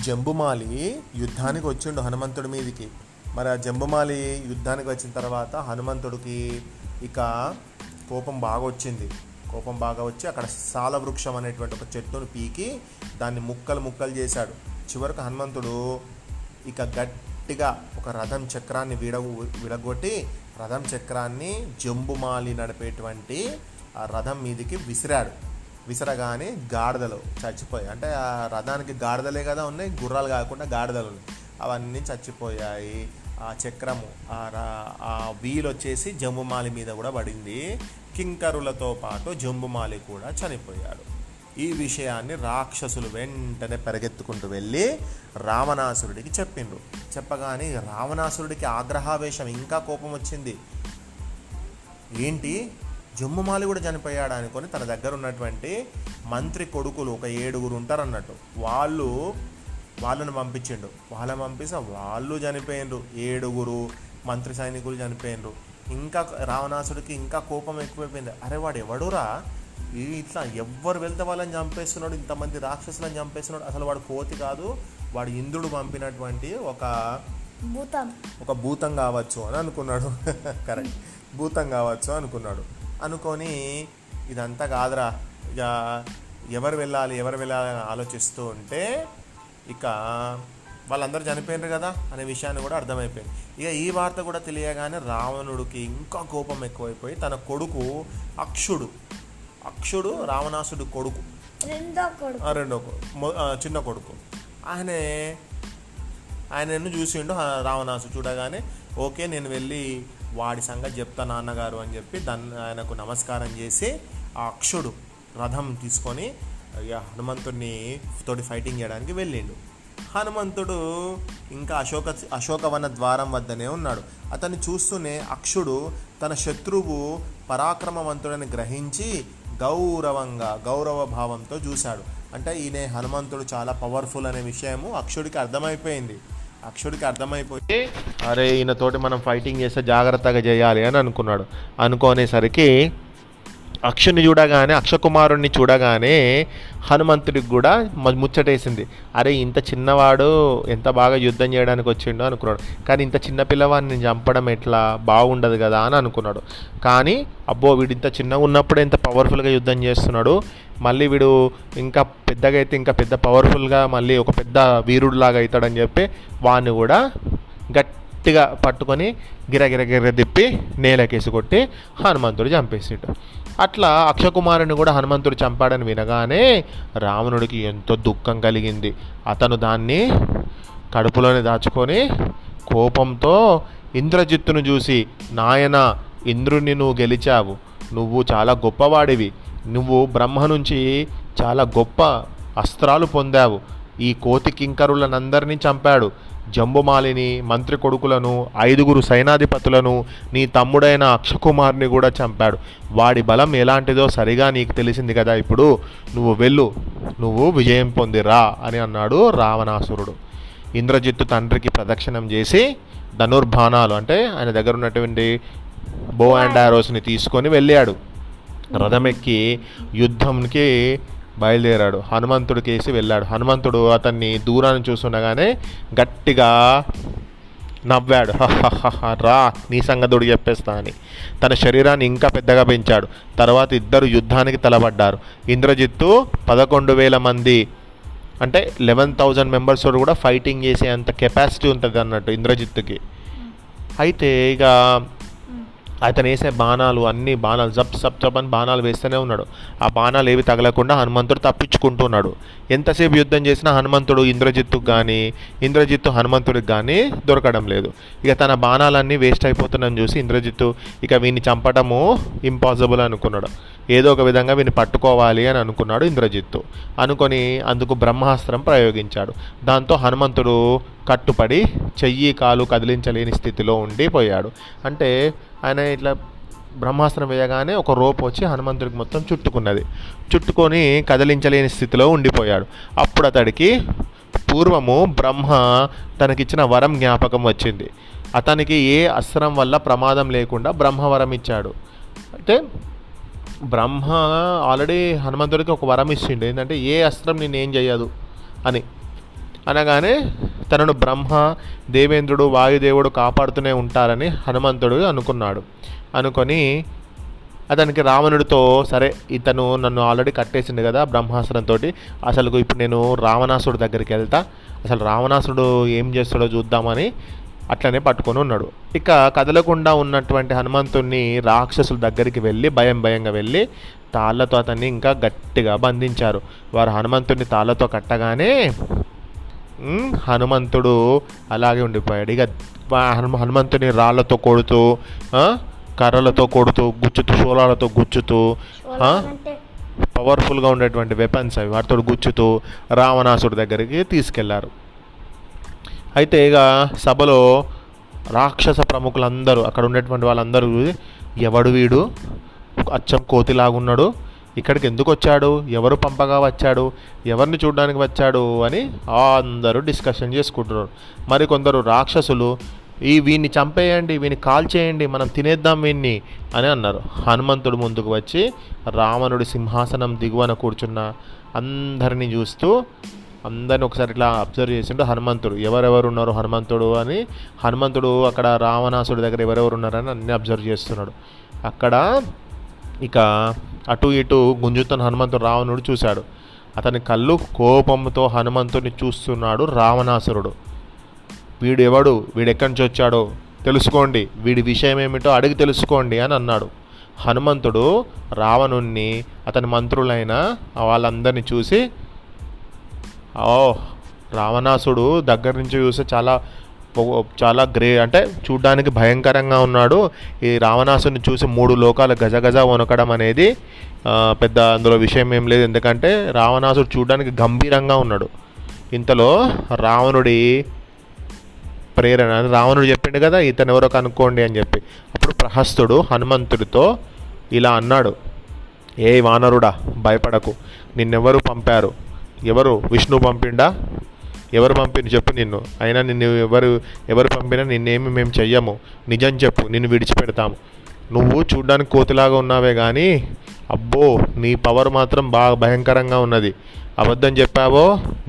జంబుమాలి యుద్ధానికి వచ్చిండు హనుమంతుడి మీదకి. మరి ఆ జంబుమాలి యుద్ధానికి వచ్చిన తర్వాత హనుమంతుడికి ఇక కోపం బాగా వచ్చింది. కోపం బాగా వచ్చి అక్కడ సాల వృక్షం అనేటువంటి ఒక చెట్టును పీకి దాన్ని ముక్కలు ముక్కలు చేశాడు. చివరికి హనుమంతుడు ఇక గట్టిగా ఒక రథం చక్రాన్ని విడగొట్టి రథం చక్రాన్ని జంబుమాలి నడిపేటువంటి ఆ రథం మీదకి విసిరాడు. విసరగానే గాడిదలు చచ్చిపోయాయి. అంటే ఆ రథానికి గాడిదలే కదా ఉన్నాయి, గుర్రాలు కాకుండా గాడిదలు ఉన్నాయి. అవన్నీ చచ్చిపోయాయి. ఆ చక్రము ఆ వీల్ వచ్చేసి జంబుమాలి మీద కూడా పడింది. కింకరులతో పాటు జంబుమాలి కూడా చనిపోయాడు. ఈ విషయాన్ని రాక్షసులు వెంటనే పరిగెత్తుకుంటూ వెళ్ళి రావణాసురుడికి చెప్పిండ్రు. చెప్పగానే రావణాసురుడికి ఆగ్రహావేశం, ఇంకా కోపం వచ్చింది. ఏంటి, జంబుమాలి కూడా చనిపోయాడు అనుకొని తన దగ్గర ఉన్నటువంటి మంత్రి కొడుకులు ఒక 7 ఉంటారు అన్నట్టు, వాళ్ళను పంపించిండు. వాళ్ళని పంపిస్తే వాళ్ళు చనిపోయినరు. 7 మంత్రి సైనికులు చనిపోయినరు. ఇంకా రావణాసుడికి ఇంకా కోపం ఎక్కువైపోయింది. అరే వాడు ఎవడురా, ఇట్లా ఎవ్వరు వెళ్తే వాళ్ళని చంపేస్తున్నాడు, ఇంతమంది రాక్షసులను చంపేస్తున్నాడు, అసలు వాడు కోతి కాదు, వాడు ఇంద్రుడు పంపినటువంటి ఒక భూతం కావచ్చు అని అనుకున్నాడు. కరెక్ట్, భూతం కావచ్చు అనుకున్నాడు. అనుకొని ఇదంతా కాదురా, ఇక ఎవరు వెళ్ళాలి అని ఆలోచిస్తూ ఉంటే ఇక వాళ్ళందరూ చనిపోయినారు కదా అనే విషయాన్ని కూడా అర్థమైపోయింది. ఇక ఈ వార్త కూడా తెలియగానే రావణుడికి ఇంకా కోపం ఎక్కువైపోయి తన కొడుకు అక్షుడు రావణాసుడి కొడుకు, చిన్న కొడుకు, ఆయనను చూసిండు రావణాసుడు. చూడగానే ఓకే నేను వెళ్ళి వాడి సంగతి చెప్తా నాన్నగారు అని చెప్పి ఆయనకు నమస్కారం చేసి ఆ అక్షుడు రథం తీసుకొని ఇక హనుమంతుడిని తోటి ఫైటింగ్ చేయడానికి వెళ్ళిండు. హనుమంతుడు ఇంకా అశోకవన ద్వారం వద్దనే ఉన్నాడు. అతన్ని చూస్తూనే అక్షుడు తన శత్రువు పరాక్రమవంతుడని గ్రహించి గౌరవ భావంతో చూశాడు. అంటే ఈయన హనుమంతుడు చాలా పవర్ఫుల్ అనే విషయము అక్షుడికి అర్థమైపోయి అరే ఈయనతోటి మనం ఫైటింగ్ చేస్తే జాగ్రత్తగా చేయాలి అని అనుకున్నాడు. అనుకునేసరికి అక్షకుమారుణ్ణి చూడగానే హనుమంతుడికి కూడా ముచ్చటేసింది. అరే ఇంత చిన్నవాడు ఎంత బాగా యుద్ధం చేయడానికి వచ్చిండో అనుకున్నాడు. కానీ ఇంత చిన్న పిల్లవాడిని చంపడం ఎట్లా, బాగుండదు కదా అని అనుకున్నాడు. కానీ అబ్బో వీడు ఇంత చిన్నగా ఉన్నప్పుడు ఎంత పవర్ఫుల్గా యుద్ధం చేస్తున్నాడు, మళ్ళీ వీడు ఇంకా పెద్దగా అయితే ఇంకా పెద్ద పవర్ఫుల్గా మళ్ళీ ఒక పెద్ద వీరుడిలాగా అవుతాడని చెప్పి వాడిని కూడా గట్టిగా పట్టుకొని గిరగిర తిప్పి నేలకేసి కొట్టి హనుమంతుడు చంపేసాడు. అట్లా అక్షకుమారుని కూడా హనుమంతుడు చంపాడని వినగానే రావణుడికి ఎంతో దుఃఖం కలిగింది. అతను దాన్ని కడుపులోనే దాచుకొని కోపంతో ఇంద్రజిత్తును చూసి, నాయన ఇంద్రుణ్ణి నువ్వు గెలిచావు, నువ్వు చాలా గొప్పవాడివి, నువ్వు బ్రహ్మ నుంచి చాలా గొప్ప అస్త్రాలు పొందావు, ఈ కోతి కింకరులనందరినీ చంపాడు, జంబుమాలిని, మంత్రి కొడుకులను, 5 సైనాధిపతులను, నీ తమ్ముడైన అక్షకుమార్ని కూడా చంపాడు. వాడి బలం ఎలాంటిదో సరిగా నీకు తెలిసింది కదా, ఇప్పుడు నువ్వు వెళ్ళు, నువ్వు విజయం పొందిరా అని అన్నాడు రావణాసురుడు. ఇంద్రజిత్తు తండ్రికి ప్రదక్షిణం చేసి ధనుర్బాణాలు అంటే ఆయన దగ్గర ఉన్నటువంటి బో అండ్ ఆరోస్ని తీసుకొని వెళ్ళాడు. రథమెక్కి యుద్ధంకి బయలుదేరాడు. హనుమంతుడి కేసి వెళ్ళాడు. హనుమంతుడు అతన్ని దూరాన్ని చూస్తుండగానే గట్టిగా నవ్వాడు. రా నీ సంగతుడు చెప్పేస్తా అని తన శరీరాన్ని ఇంకా పెద్దగా పెంచాడు. తర్వాత ఇద్దరు యుద్ధానికి తలపడ్డారు. ఇంద్రజిత్తు 11,000 మంది అంటే 11,000 మెంబర్స్ కూడా ఫైటింగ్ చేసే అంత కెపాసిటీ ఉంటుంది అన్నట్టు ఇంద్రజిత్తుకి. అయితే ఇక అతను వేసే బాణాలు అన్ని బాణాలు జప్ అని బాణాలు వేస్తూనే ఉన్నాడు. ఆ బాణాలు ఏవి తగలకుండా హనుమంతుడు తప్పించుకుంటున్నాడు. ఎంతసేపు యుద్ధం చేసినా హనుమంతుడు ఇంద్రజిత్తు హనుమంతుడికి కానీ దొరకడం లేదు. ఇక తన బాణాలన్నీ వేస్ట్ అయిపోతున్నాయని చూసి ఇంద్రజిత్తు ఇక వీని చంపటము ఇంపాసిబుల్ అనుకున్నాడు. ఏదో ఒక విధంగా వీని పట్టుకోవాలి అని అనుకున్నాడు ఇంద్రజిత్తు. అనుకొని అందుకు బ్రహ్మాస్త్రం ప్రయోగించాడు. దాంతో హనుమంతుడు కట్టుపడి చెయ్యి కాలు కదిలించలేని స్థితిలో ఉండిపోయాడు. అంటే ఆయన ఇట్లా బ్రహ్మాస్త్రం వేయగానే ఒక రోప్ వచ్చి హనుమంతుడికి మొత్తం చుట్టుకొని కదిలించలేని స్థితిలో ఉండిపోయాడు. అప్పుడు అతడికి పూర్వము బ్రహ్మ తనకిచ్చిన వరం జ్ఞాపకం వచ్చింది. అతనికి ఏ అస్త్రం వల్ల ప్రమాదం లేకుండా బ్రహ్మవరం ఇచ్చాడు. అయితే బ్రహ్మ ఆల్రెడీ హనుమంతుడికి ఒక వరం ఇచ్చిండు, ఏంటంటే ఏ అస్త్రం నేనేం చేయదు అని. అనగానే తనను బ్రహ్మ, దేవేంద్రుడు, వాయుదేవుడు కాపాడుతూనే ఉంటారని హనుమంతుడు అనుకొని అతనికి రావణుడితో, సరే ఇతను నన్ను ఆల్రెడీ కట్టేసింది కదా బ్రహ్మాస్త్రంతో, అసలు ఇప్పుడు నేను రావణాసుడు దగ్గరికి వెళ్తా, అసలు రావణాసుడు ఏం చేస్తాడో చూద్దామని అట్లనే పట్టుకొని ఉన్నాడు. ఇక కదలకుండా ఉన్నటువంటి హనుమంతుణ్ణి రాక్షసుల దగ్గరికి వెళ్ళి భయంగా వెళ్ళి తాళ్ళతో అతన్ని ఇంకా గట్టిగా బంధించారు. వారు హనుమంతుడిని తాళ్ళతో కట్టగానే హనుమంతుడు అలాగే ఉండిపోయాడు. ఇక హనుమంతుని రాళ్ళతో కొడుతూ, కర్రలతో కొడుతూ, గుచ్చుతూ, శూలాలతో గుచ్చుతూ, పవర్ఫుల్గా ఉండేటువంటి వెపన్స్ అవి వాటితో గుచ్చుతూ రావణాసుడి దగ్గరికి తీసుకెళ్లారు. అయితే ఇక సభలో రాక్షస ప్రముఖులందరూ, అక్కడ ఉండేటువంటి వాళ్ళందరూ, ఎవడు వీడు, అచ్చం కోతిలాగున్నాడు, ఇక్కడికి ఎందుకు వచ్చాడు, ఎవరు పంపగా వచ్చాడు, ఎవరిని చూడడానికి వచ్చాడు అని అందరూ డిస్కషన్ చేసుకుంటున్నారు. మరి కొందరు రాక్షసులు, వీడిని చంపేయండి, వీడిని కాల్చేయండి, మనం తినేద్దాం వీడిని అని అన్నారు. హనుమంతుడు ముందుకు వచ్చి రావణుడి సింహాసనం దిగువన కూర్చున్న అందరినీ చూస్తూ అందరిని ఒకసారి ఇట్లా అబ్జర్వ్ చేసిండు హనుమంతుడు. ఎవరెవరు ఉన్నారు హనుమంతుడు అని, హనుమంతుడు అక్కడ రావణాసుడి దగ్గర ఎవరెవరు ఉన్నారని అన్నీ అబ్జర్వ్ చేస్తున్నాడు. అక్కడ ఇక అటు ఇటు గుంజుతున్న హనుమంతుడు రావణుడు చూశాడు. అతని కళ్ళు కోపంతో హనుమంతుడిని చూస్తున్నాడు రావణాసురుడు. వీడు ఎవడు, వీడు ఎక్కడి నుంచి వచ్చాడో తెలుసుకోండి, వీడి విషయం ఏమిటో అడిగి తెలుసుకోండి అని అన్నాడు. హనుమంతుడు రావణుణ్ణి, అతని మంత్రులైన వాళ్ళందరినీ చూసి, రావణాసుడు దగ్గర నుంచి చూస్తే చాలా అంటే చూడ్డానికి భయంకరంగా ఉన్నాడు. ఈ రావణాసుని చూసి 3 లోకాలు గజగజ వణకడం అనేది పెద్ద అందులో విషయం ఏం లేదు. ఎందుకంటే రావణాసుడు చూడ్డానికి గంభీరంగా ఉన్నాడు. ఇంతలో రావణుడి ప్రేరణ, రావణుడు చెప్పిండు కదా ఇతను ఎవరో కనుక్కోండి అని చెప్పి. అప్పుడు ప్రహస్తుడు హనుమంతుడితో ఇలా అన్నాడు, ఏ వానరుడా, భయపడకు, నిన్నెవరు పంపారు, ఎవరు, విష్ణు పంపిండా, ఎవరు పంపిన చెప్పు నిన్ను, అయినా నిన్ను ఎవరు పంపినా నిన్నేమి మేము చెయ్యము, నిజం చెప్పు, నిన్ను విడిచిపెడతాము. నువ్వు చూడ్డానికి కోతిలాగా ఉన్నావే కానీ అబ్బో నీ పవర్ మాత్రం బాగా భయంకరంగా ఉన్నది, అబద్ధం చెప్పావో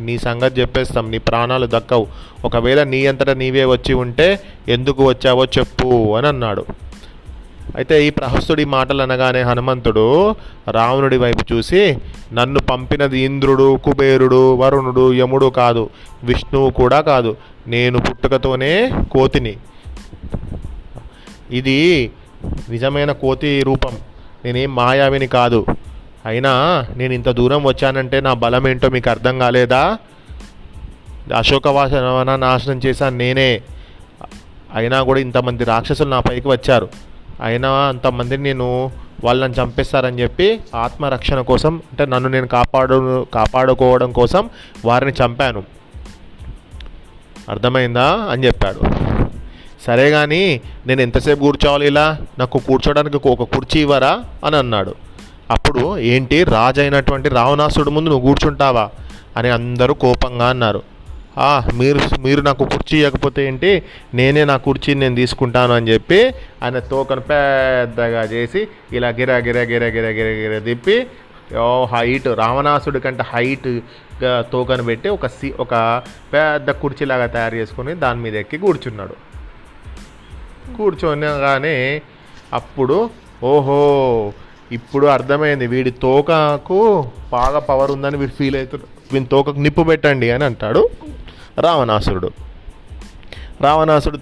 నీ సంగతి చెప్పేస్తాం, నీ ప్రాణాలు దక్కవు, ఒకవేళ నీ అంతటా నీవే వచ్చి ఉంటే ఎందుకు వచ్చావో చెప్పు అని అన్నాడు. అయితే ఈ ప్రహస్తుడి మాటలు అనగానే హనుమంతుడు రావణుడి వైపు చూసి, నన్ను పంపినది ఇంద్రుడు, కుబేరుడు, వరుణుడు, యముడు కాదు, విష్ణువు కూడా కాదు, నేను పుట్టుకతోనే కోతిని, ఇది నిజమైన కోతి రూపం, నేనేం మాయావిని కాదు, అయినా నేను ఇంత దూరం వచ్చానంటే నా బలం ఏంటో మీకు అర్థం కాలేదా, అశోకవన నాశనం చేశాను నేనే, అయినా కూడా ఇంతమంది రాక్షసులు నా పైకి వచ్చారు, అయినా అంతమందిని నేను వాళ్ళని చంపేస్తారని చెప్పి ఆత్మరక్షణ కోసం, అంటే నన్ను నేను కాపాడుకోవడం కోసం వారిని చంపాను, అర్థమైందా అని చెప్పాడు. సరే కానీ నేను ఎంతసేపు కూర్చోవాలి, ఇలా నాకు కూర్చోడానికి ఒక కుర్చీ ఇవ్వరా అని అన్నాడు. అప్పుడు ఏంటి, రాజు అయినటువంటి రావణాసుడు ముందు నువ్వు కూర్చుంటావా అని అందరూ కోపంగా అన్నారు. మీరు నాకు కుర్చీ ఇవ్వకపోతే ఏంటి, నేనే నా కుర్చీని నేను తీసుకుంటాను అని చెప్పి ఆయన తోకను పెద్దగా చేసి ఇలా గిర గిర గిర గిర గిర గిర తిప్పి హైట్, రావణాసుడి కంటే హైట్గా తోకను పెట్టి ఒక పెద్ద కుర్చీలాగా తయారు చేసుకుని దాని మీద ఎక్కి కూర్చున్నాడు. కూర్చోగానే అప్పుడు ఓహో ఇప్పుడు అర్థమైంది, వీడి తోకకు బాగా పవర్ ఉందని వీడు ఫీల్ అవుతాడు, వీని తోకకు నిప్పు పెట్టండి అని అంటాడు రావణాసురుడు.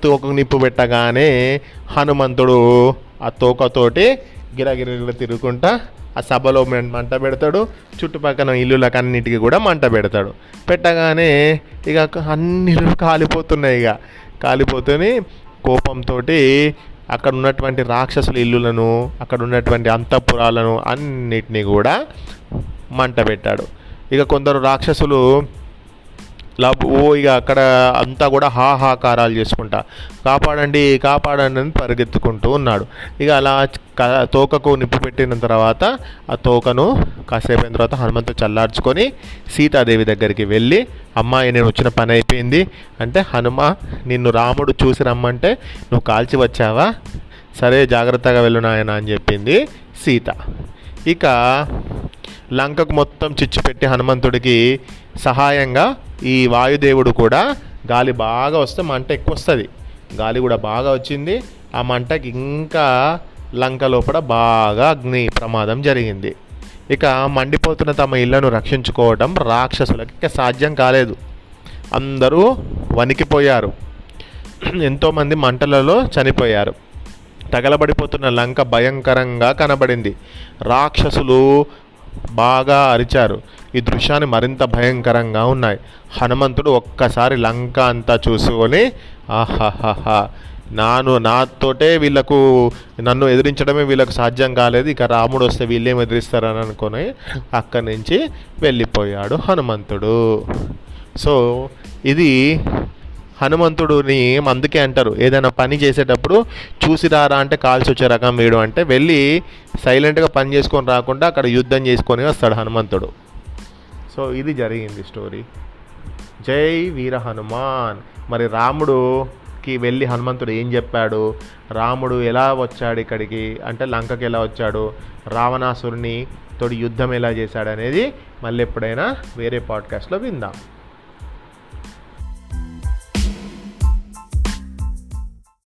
తోకకు నిప్పు పెట్టగానే హనుమంతుడు ఆ తోకతోటి గిరగిర తిరుగుకుంటా ఆ సభలో మంట పెడతాడు, చుట్టుపక్కల ఇల్లులకన్నిటికీ కూడా మంట పెడతాడు. పెట్టగానే ఇక అన్ని ఇల్లులు కాలిపోతున్నాయి. కాలిపోతూనే కోపంతో అక్కడ ఉన్నటువంటి రాక్షసుల ఇల్లులను, అక్కడ ఉన్నటువంటి అంతఃపురాలను అన్నిటినీ కూడా మంట పెట్టాడు. ఇక కొందరు రాక్షసులు ఇక అక్కడ అంతా కూడా హాహాకారాలు చేసుకుంటా కాపాడండి కాపాడండి అని పరిగెత్తుకుంటూ ఉన్నాడు. ఇక అలా తోకకు నిప్పు పెట్టిన తర్వాత ఆ తోకను కాసేపు అయిన తర్వాత హనుమంతుడు చల్లార్చుకొని సీతాదేవి దగ్గరికి వెళ్ళి, అమ్మాయి నేను వచ్చిన పని అయిపోయింది అంటే, హనుమ నిన్ను రాముడు చూసి రమ్మంటే నువ్వు కాల్చి వచ్చావా, సరే జాగ్రత్తగా వెళ్ళు నాయన అని చెప్పింది సీత. ఇక లంకకు మొత్తం చిచ్చు పెట్టి హనుమంతుడికి సహాయంగా ఈ వాయుదేవుడు కూడా గాలి బాగా వస్తే మంట ఎక్కువ వస్తుంది. గాలి కూడా బాగా వచ్చింది. ఆ మంటకి ఇంకా లంక లోపల బాగా అగ్ని ప్రమాదం జరిగింది. ఇక మండిపోతున్న తమ ఇళ్లను రక్షించుకోవడం రాక్షసులకి ఇక సాధ్యం కాలేదు. అందరూ వణికిపోయారు. ఎంతోమంది మంటలలో చనిపోయారు. తగలబడిపోతున్న లంక భయంకరంగా కనబడింది. రాక్షసులు బాగా అరిచారు. ఈ దృశ్యాన్ని మరింత భయంకరంగా ఉన్నాయి. హనుమంతుడు ఒక్కసారి లంక అంతా చూసుకొని ఆహాహాహా, నాతోటే నన్ను ఎదిరించడమే వీళ్ళకు సాధ్యం కాలేదు, ఇక రాముడు వస్తే వీళ్ళేం ఎదిరిస్తారని అనుకొని అక్కడి నుంచి వెళ్ళిపోయాడు హనుమంతుడు. సో ఇది హనుమంతుడిని అందుకే అంటారు, ఏదైనా పని చేసేటప్పుడు చూసి రారా అంటే కాల్చి వచ్చే రకం వీడు, అంటే వెళ్ళి సైలెంట్గా పని చేసుకొని రాకుండా అక్కడ యుద్ధం చేసుకొని వస్తాడు హనుమంతుడు. సో ఇది జరిగింది స్టోరీ. జై వీర హనుమాన్. మరి రాముడుకి వెళ్ళి హనుమంతుడు ఏం చెప్పాడు, రాముడు ఎలా వచ్చాడు ఇక్కడికి అంటే లంకకి ఎలా వచ్చాడు, రావణాసురుని తోటి యుద్ధం ఎలా చేశాడు అనేది మళ్ళీ ఎప్పుడైనా వేరే పాడ్కాస్ట్లో విందాం.